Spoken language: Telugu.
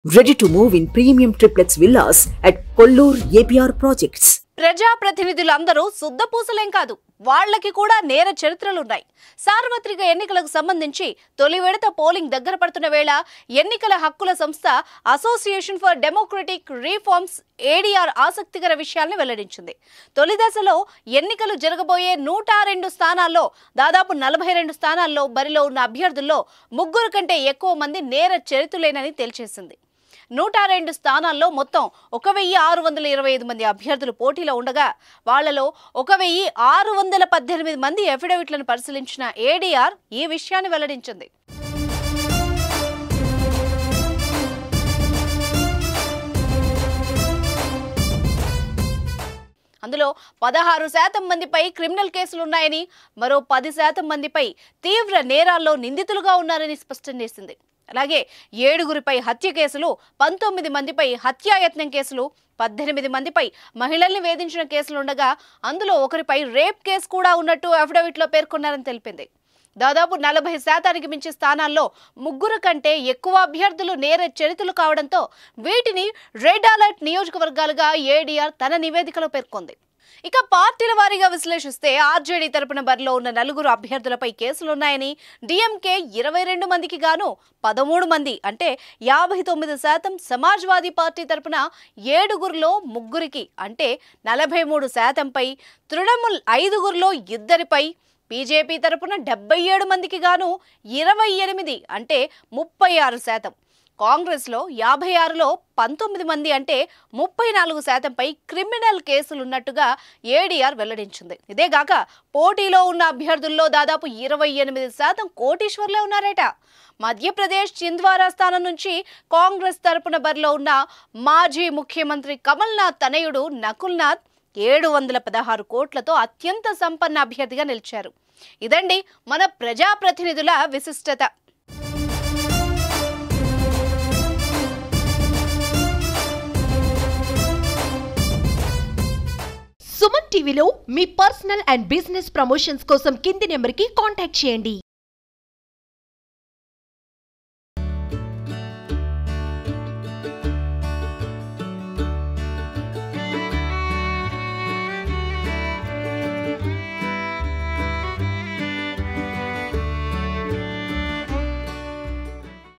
Ready to move in premium triplex villas at Kollur APR projects. ప్రజాప్రతినిధులందరూ శుద్ధపూసలేం కాదు, వాళ్లకి కూడా నేర చరిత్రలున్నాయి. సార్వత్రిక ఎన్నికలకు సంబంధించి తొలి విడత పోలింగ్ దగ్గర పడుతున్న వేళ ఎన్నికల హక్కుల సంస్థ association for democratic reforms ADR ఆసక్తికర విషయాల్ని వెల్లడించింది. తొలి దశలో ఎన్నికలు జరగబోయే 102 స్థానాల్లో దాదాపు 42 స్థానాల్లో బరిలో ఉన్న అభ్యర్థుల్లో 3 కంటే ఎక్కువ మంది నేర చరిత్రలేనని తేల్చేసింది. 102 స్థానాల్లో మొత్తం 1625 మంది అభ్యర్థులు పోటీలో ఉండగా వాళ్లలో 1618 మంది అఫిడవిట్లను పరిశీలించిన ఏడీఆర్ ఈ విషయాన్ని వెల్లడించింది. అందులో 16% మందిపై క్రిమినల్ కేసులున్నాయని, మరో 10% మందిపై తీవ్ర నేరాల్లో నిందితులుగా ఉన్నారని స్పష్టం చేసింది. అలాగే 7గురిపై హత్య కేసులు, 19 మందిపై హత్యాయత్నం కేసులు, 18 మందిపై మహిళల్ని వేధించిన కేసులుండగా అందులో ఒకరిపై రేప్ కేసు కూడా ఉన్నట్టు అఫిడవిట్లో పేర్కొన్నారని తెలిపింది. దాదాపు 40% మించి స్థానాల్లో 3 కంటే ఎక్కువ అభ్యర్థులు నేర చరిత్రలు కావడంతో వీటిని రెడ్ అలర్ట్ నియోజకవర్గాలుగా ఏడీఆర్ తన నివేదికలో పేర్కొంది. ఇక పార్టీల వారీగా విశ్లేషిస్తే ఆర్జేడీ తరపున బరిలో ఉన్న 4 అభ్యర్థులపై కేసులున్నాయని, డీఎంకే 22 మందికి గాను 13 మంది అంటే 59%, సమాజ్వాదీ పార్టీ తరపున 7గురిలో 3కి అంటే 43%పై, తృణమూల్ 5గురిలో 2పై, బీజేపీ తరపున 77 మందికి గాను 28 అంటే 36%, కాంగ్రెస్లో 56లో 19 మంది అంటే 34%పై క్రిమినల్ కేసులున్నట్టుగా ఏడీఆర్ వెల్లడించింది. ఇదేగాక పోటీలో ఉన్న అభ్యర్థుల్లో దాదాపు 28% కోటీశ్వర్లే ఉన్నారట. మధ్యప్రదేశ్ చింద్వారా స్థానం నుంచి కాంగ్రెస్ తరపున బరిలో ఉన్న మాజీ ముఖ్యమంత్రి కమల్నాథ్ తనయుడు నకుల్నాథ్ 716 కోట్లతో అత్యంత సంపన్న అభ్యర్థిగా నిలిచారు. ఇదండి మన ప్రజాప్రతినిధుల విశిష్టత. సుమన్ టీవీలో మీ పర్సనల్ అండ్ బిజినెస్ ప్రమోషన్స్ కోసం కింది నెంబర్కి కాంటాక్ట్ చేయండి.